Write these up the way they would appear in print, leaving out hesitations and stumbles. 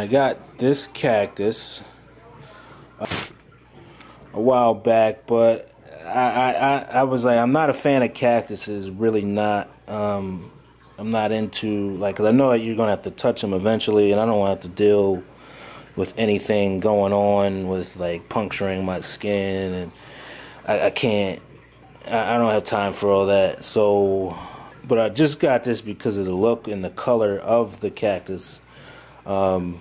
got this cactus a while back, but I was like, I'm not a fan of cactuses. Really not. I'm not into, like, 'cause I know that you're gonna have to touch them eventually, and I don't want to have to deal with anything going on with like puncturing my skin, and I can't. I don't have time for all that. So, but I just got this because of the look and the color of the cactus. And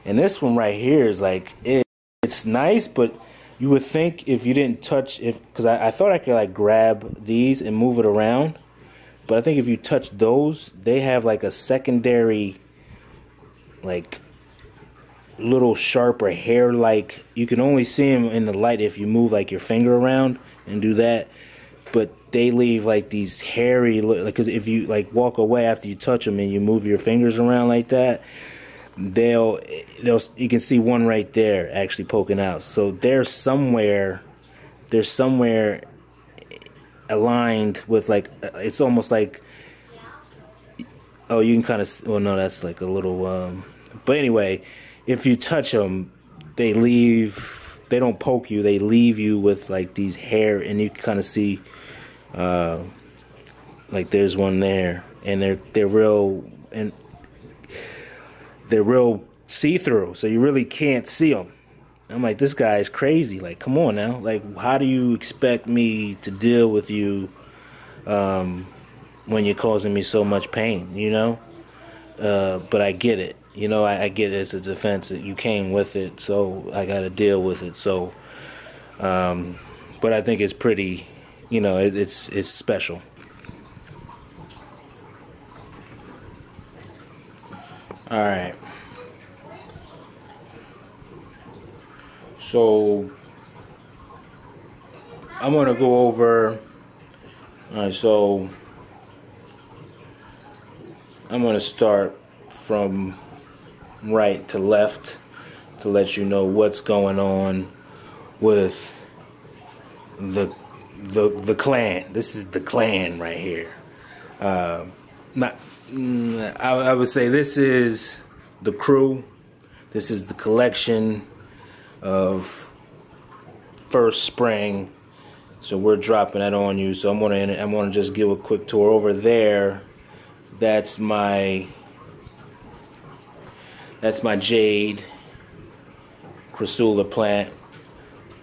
this one right here is like, it's nice, but you would think if you didn't touch it, because I thought I could like grab these and move it around, but I think if you touch those, they have like a secondary, like, little sharper hair, like you can only see them in the light if you move like your finger around and do that, but they leave like these hairy, because if you like walk away after you touch them and you move your fingers around like that, they'll you can see one right there actually poking out. So there's somewhere aligned with, like, it's almost like, oh, you can kind of, well, no, that's like a little but anyway, if you touch them, they don't poke you, they leave you with like these hair, and you can kind of see like there's one there, and they're real see-through, so you really can't see them. I'm like, this guy is crazy. Like, come on now. Like, how do you expect me to deal with you when you're causing me so much pain, you know? But I get it. You know, I get it as a defense that you came with it, so I got to deal with it. So, but I think it's pretty, you know, it's special. All right. So I'm gonna go over. All right, so I'm gonna start from right to left to let you know what's going on with the clan. This is the clan right here. I would say this is the crew. This is the collection of first spring. So we're dropping that on you. So I'm gonna just give a quick tour over there. That's my jade crassula plant.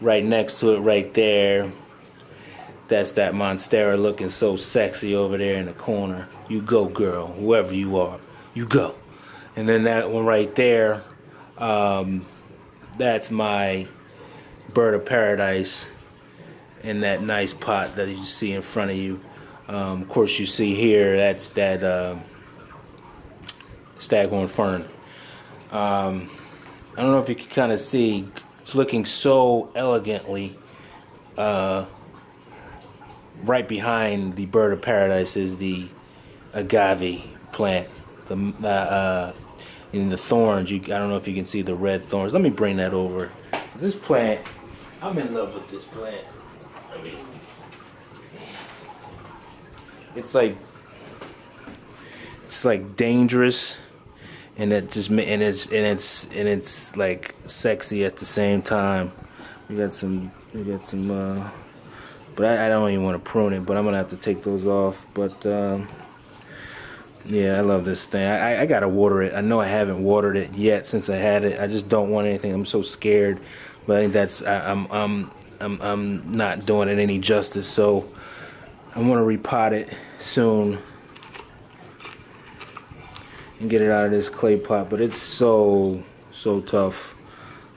Right next to it, right there, that's that monstera looking so sexy over there in the corner. You go, girl, whoever you are, you go. And then that one right there, that's my bird of paradise in that nice pot that you see in front of you. Of course, you see here, that's that staghorn fern. I don't know if you can kind of see, it's looking so elegantly. Right behind the bird of paradise is the agave plant. In the thorns, I don't know if you can see the red thorns. Let me bring that over. This plant, I'm in love with this plant. I mean, it's like dangerous, and it's like sexy at the same time. We got some, but I don't even want to prune it, but I'm gonna have to take those off. But yeah, I love this thing. I gotta water it. I know I haven't watered it yet since I had it. I just don't want anything. I'm so scared, but I think that's I'm not doing it any justice. So I'm gonna repot it soon and get it out of this clay pot. But it's so tough,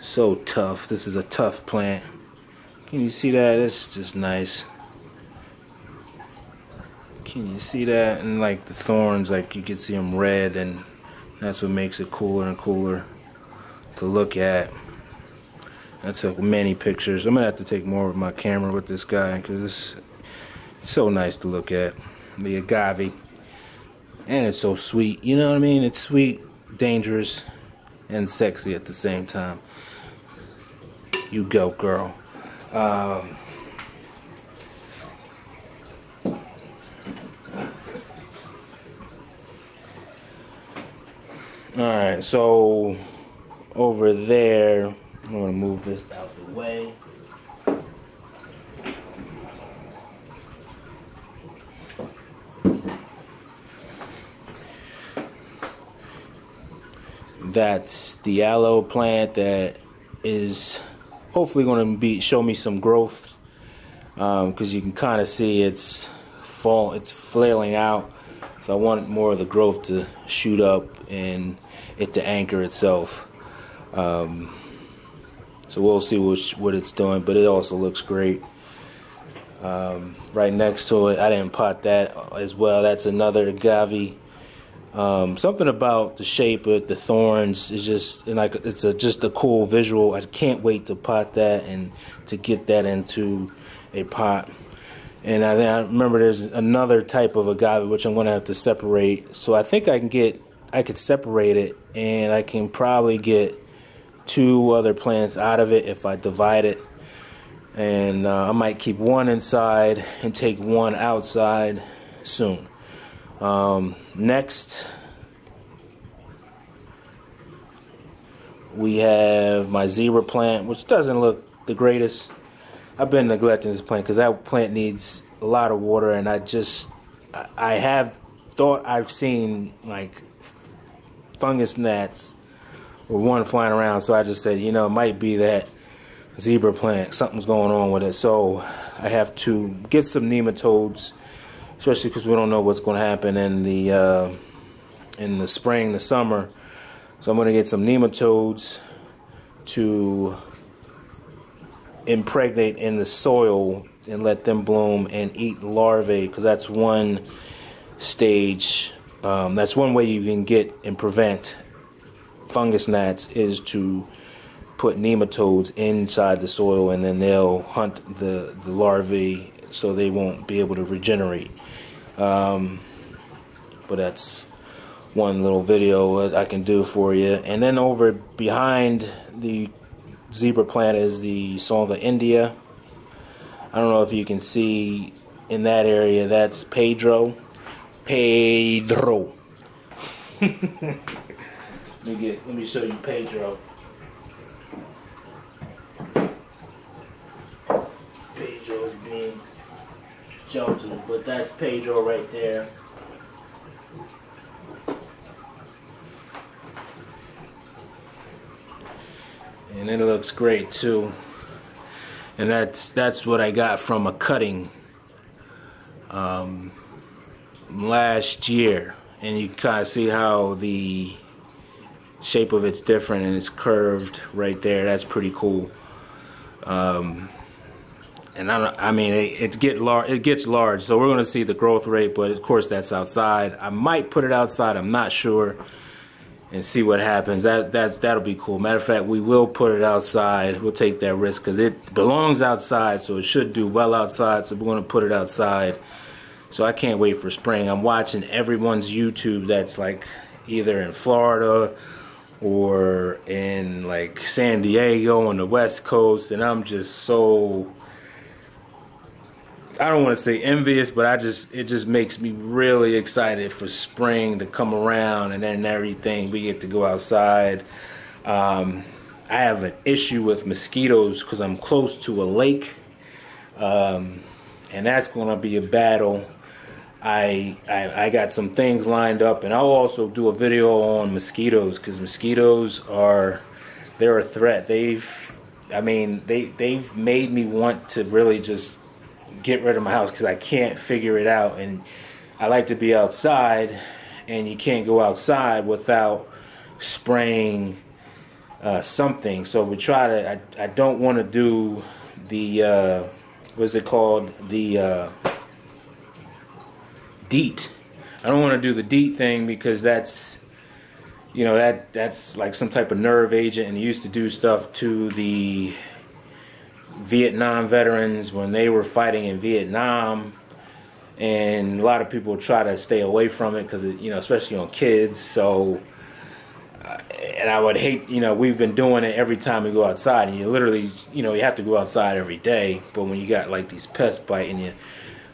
so tough. This is a tough plant. Can you see that? It's just nice. Can you see that? And like the thorns, like you can see them red, and that's what makes it cooler and cooler to look at. I took many pictures. I'm gonna have to take more with my camera with this guy because it's so nice to look at. The agave, and it's so sweet. You know what I mean? It's sweet, dangerous, and sexy at the same time. You go, girl. Alright, so over there, I'm going to move this out the way. That's the aloe plant that is hopefully going to show me some growth, because you can kind of see it's flailing out. So I want more of the growth to shoot up and it to anchor itself. So we'll see what it's doing, but it also looks great. Right next to it, I didn't pot that as well. That's another agave. Something about the shape of the thorns is just just a cool visual. I can't wait to pot that and to get that into a pot. And I remember there's another type of agave which I'm going to have to separate. So I think I could separate it, and I can probably get 2 other plants out of it if I divide it. And I might keep one inside and take one outside soon. Next, we have my zebra plant, which doesn't look the greatest. I've been neglecting this plant because that plant needs a lot of water, and I have thought I've seen like fungus gnats or one flying around, so I just said, it might be that zebra plant, something's going on with it. So I have to get some nematodes, especially because we don't know what's going to happen in the spring, the summer. So I'm going to get some nematodes to impregnate in the soil and let them bloom and eat larvae, because that's one stage. That's one way you can get and prevent fungus gnats, is to put nematodes inside the soil, and then they'll hunt the larvae so they won't be able to regenerate. But that's one little video that I can do for you. And then over behind the zebra plant is the Song of India. I don't know if you can see in that area, that's Pedro. Let me show you Pedro. Pedro's being jumped to, but that's Pedro right there. And it looks great too. And that's what I got from a cutting last year. And you kind of see how the shape of it's different, and it's curved right there. That's pretty cool. And it gets large, so we're going to see the growth rate, but of course that's outside. I might put it outside, I'm not sure, and see what happens. That'll be cool. Matter of fact, we will put it outside. We'll take that risk because it belongs outside, so it should do well outside. So we're going to put it outside. So I can't wait for spring. I'm watching everyone's YouTube that's like either in Florida or in like San Diego on the West Coast, and I'm just so, I don't want to say envious, but it just makes me really excited for spring to come around, and then everything, we get to go outside. I have an issue with mosquitoes because I'm close to a lake, and that's going to be a battle. I got some things lined up, and I'll also do a video on mosquitoes, because mosquitoes they're a threat. They've made me want to really just get rid of my house because I can't figure it out. And I like to be outside, and you can't go outside without spraying something. So we try to, I don't want to do the what's it called, the DEET. I don't want to do the DEET thing because that's, that's like some type of nerve agent, and used to do stuff to the Vietnam veterans when they were fighting in Vietnam, and a lot of people try to stay away from it because, especially on kids. So and I would hate, we've been doing it every time we go outside, and you literally, you have to go outside every day, but when you got like these pests biting you,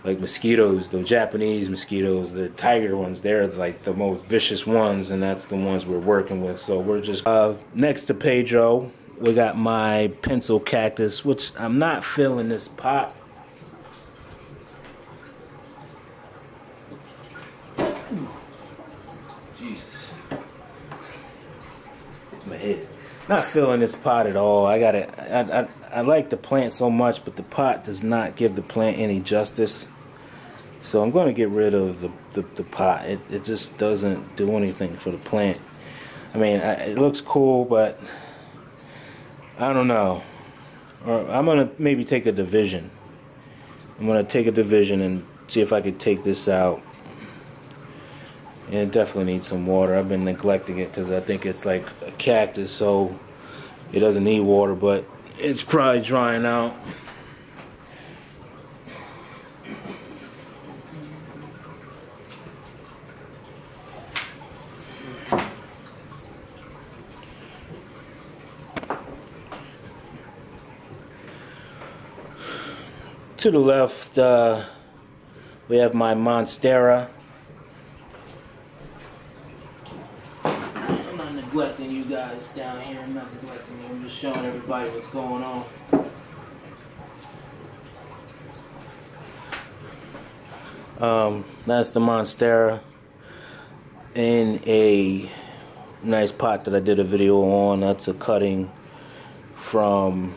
like mosquitoes, the Japanese mosquitoes, the tiger ones, they're like the most vicious ones, and that's the ones we're working with. So we're just next to Pedro, we got my pencil cactus, which I'm not filling this pot. Jesus, my head. Not filling this pot at all. I like the plant so much, but the pot does not give the plant any justice. So I'm going to get rid of the pot. It just doesn't do anything for the plant. I mean, it looks cool, but I don't know. Or I'm going to maybe take a division. I'm going to take a division and see if I could take this out. And it definitely needs some water. I've been neglecting it because I think it's like a cactus, so it doesn't need water, but it's probably drying out. To the left, we have my Monstera. I'm not neglecting you guys down here. I'm not neglecting you. I'm just showing everybody what's going on. That's the Monstera in a nice pot that I did a video on. That's a cutting from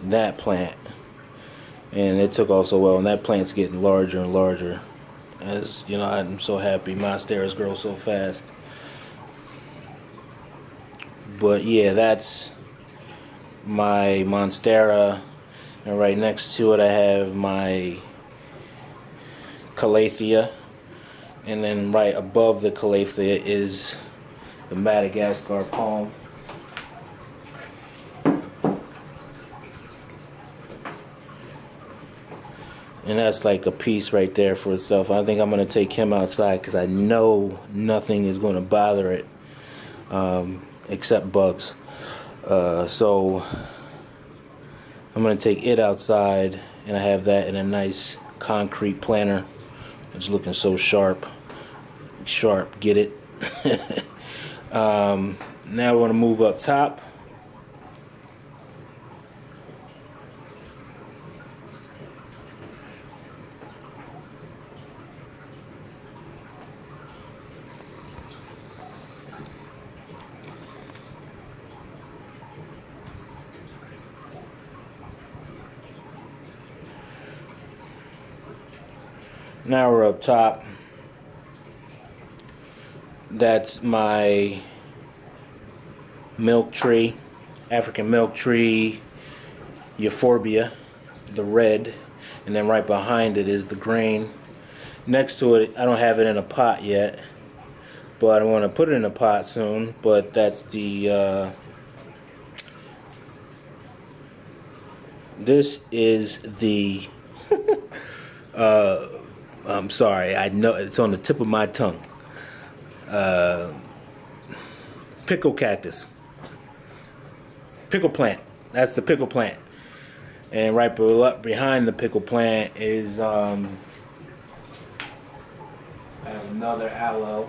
that plant. And it took off so well, and that plant's getting larger and larger. As you know, I'm so happy Monsteras grow so fast. But yeah, that's my Monstera, and right next to it I have my Calathea, and then right above the Calathea is the Madagascar palm. And that's like a piece right there for itself. I think I'm going to take him outside because I know nothing is going to bother it except bugs. So I'm going to take it outside, and I have that in a nice concrete planter. It's looking so sharp. Sharp, get it? Now we're going to move up top. Now we're up top. That's my milk tree, African milk tree, euphorbia, the red, and then right behind it is the green. Next to it, I don't have it in a pot yet, but I want to put it in a pot soon. But that's the this is the I'm sorry, I know it's on the tip of my tongue. Pickle cactus. Pickle plant. That's the pickle plant. And right behind the pickle plant is I have another aloe.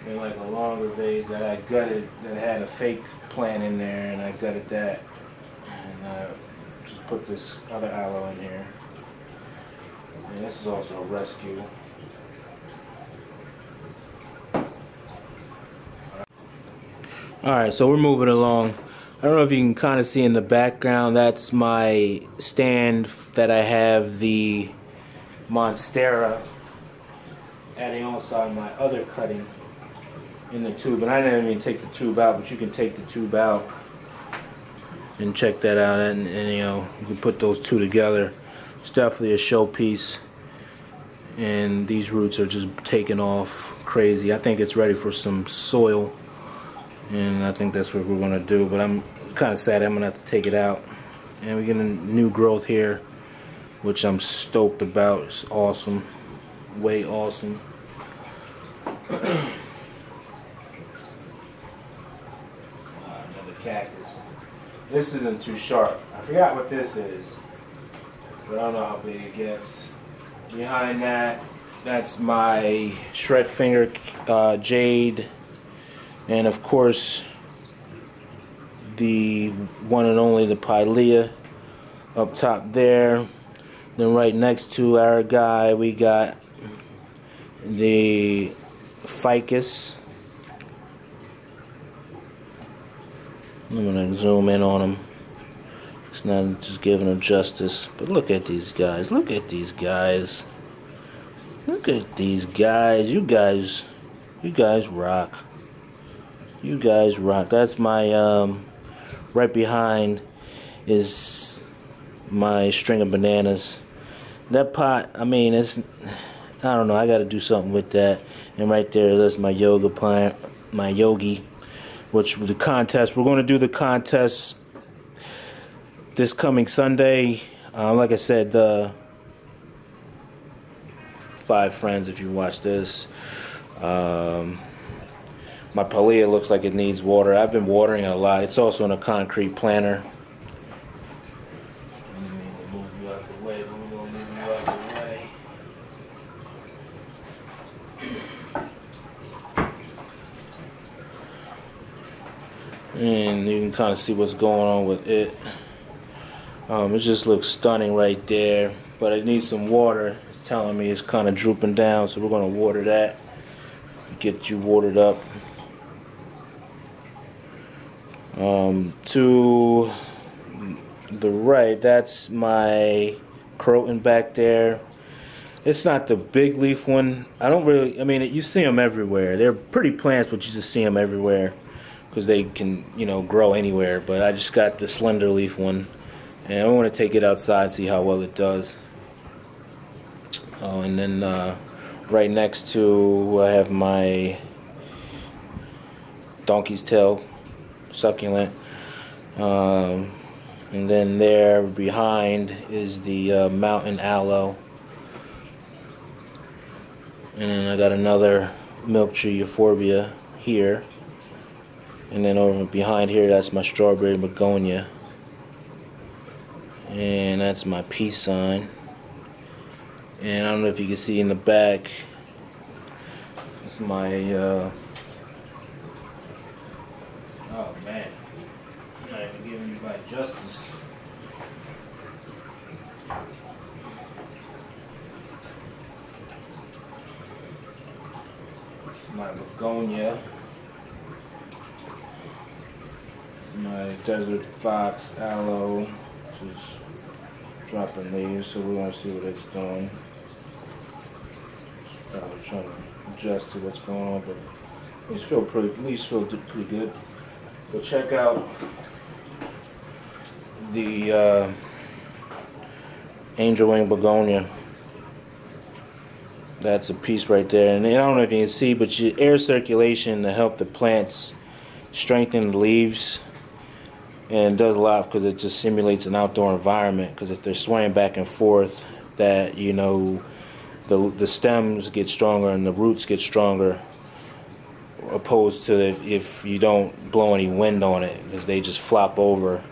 And like a longer vase that I gutted that had a fake plant in there, and I gutted that, and I just put this other aloe in here. And this is also a rescue. Alright, so we're moving along. I don't know if you can kind of see in the background, that's my stand that I have the Monstera adding also my other cutting in the tube. And I didn't even take the tube out, but you can take the tube out and check that out, and you know, you can put those two together. It's definitely a showpiece, and these roots are just taking off crazy. I think it's ready for some soil, and I think that's what we're going to do, but I'm kind of sad I'm going to have to take it out. And we get a new growth here, which I'm stoked about. It's awesome. Way awesome. cactus. This isn't too sharp. I forgot what this is, but I don't know how big it gets. Behind that, that's my shred finger jade, and of course the one and only the pilea up top there. Then right next to our guy we got the ficus. I'm gonna zoom in on him. It's not just giving him justice, but look at these guys. Look at these guys. Look at these guys. You guys rock. You guys rock. That's my right behind is my string of bananas. That pot, I mean, it's, I don't know, I got to do something with that. And right there, that's my yoga plant, my yogi, which was the contest. We're going to do the contest this coming Sunday. Like I said, 5 friends if you watch this. My palea looks like it needs water. I've been watering it a lot. It's also in a concrete planter. And you can kind of see what's going on with it. It just looks stunning right there, but it needs some water. It's telling me it's kind of drooping down, so we're going to water that, get you watered up. To the right, that's my croton back there. It's not the big leaf one. I mean, you see them everywhere. They're pretty plants, but you just see them everywhere because they can, grow anywhere. But I just got the slender leaf one, and I want to take it outside and see how well it does. Oh, and then right next to, I have my donkey's tail succulent. And then there behind is the mountain aloe. And then I got another milk tree euphorbia here. And then over behind here, that's my strawberry begonia. And that's my peace sign. And I don't know if you can see in the back, it's my, oh man, I'm not even giving you my justice. It's my begonia. My desert fox aloe, which is dropping leaves, so we're going to see what it's doing. Probably trying to adjust to what's going on, but at least feel pretty good. But check out the angel wing begonia. That's a piece right there, and I don't know if you can see, but your air circulation to help the plants strengthen the leaves. And it does a lot because it just simulates an outdoor environment, because if they're swaying back and forth, that the stems get stronger and the roots get stronger, opposed to if you don't blow any wind on it, because they just flop over.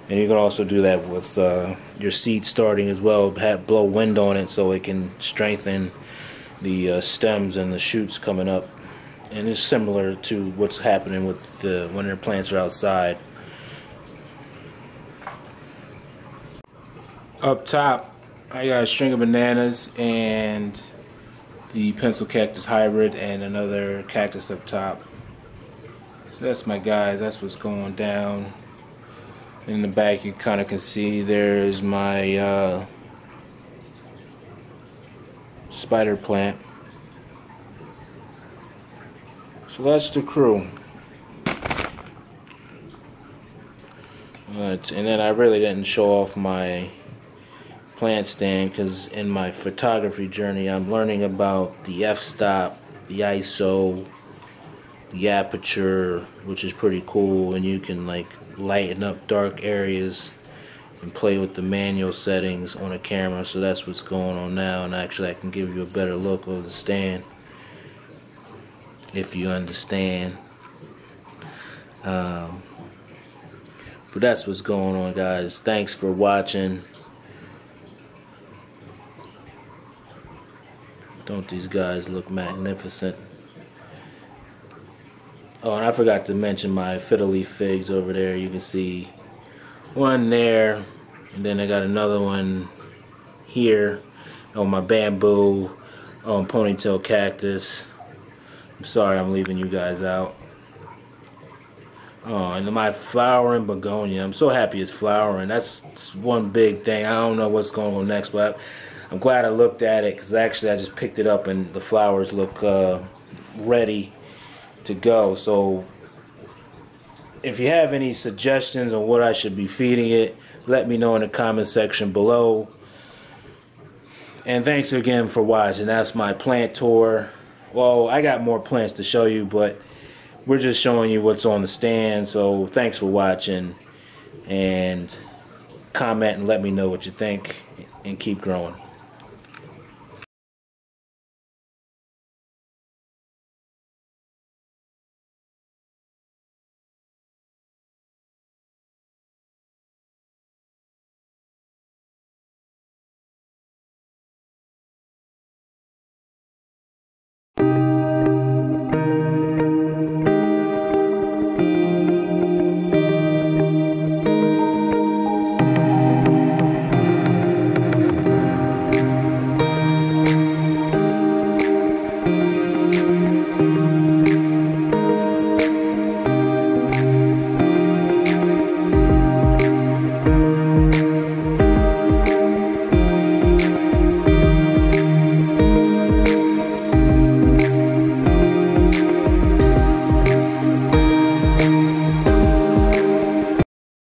And you can also do that with your seed starting as well. Blow wind on it so it can strengthen the stems and the shoots coming up. And it's similar to what's happening with when their plants are outside. Up top, I got a string of bananas and the pencil cactus hybrid and another cactus up top. So that's my guys. That's what's going down. In the back, you kind of can see there's my spider plant. So that's the crew. And then I really didn't show off my plant stand, because in my photography journey I'm learning about the f-stop, the ISO, the aperture, which is pretty cool, and you can like lighten up dark areas and play with the manual settings on a camera. So that's what's going on now, and actually I can give you a better look of the stand if you understand. But that's what's going on, guys. Thanks for watching. Don't these guys look magnificent? Oh, and I forgot to mention my fiddle leaf figs over there. You can see one there, and then I got another one here on my bamboo ponytail cactus. I'm sorry I'm leaving you guys out. Oh, and my flowering begonia. I'm so happy it's flowering. That's one big thing. I don't know what's going on next, but I'm glad I looked at it, because actually I just picked it up and the flowers look ready to go. So if you have any suggestions on what I should be feeding it, let me know in the comment section below. And thanks again for watching. That's my plant tour. Well, I got more plants to show you, but we're just showing you what's on the stand. So thanks for watching, and comment and let me know what you think, and keep growing.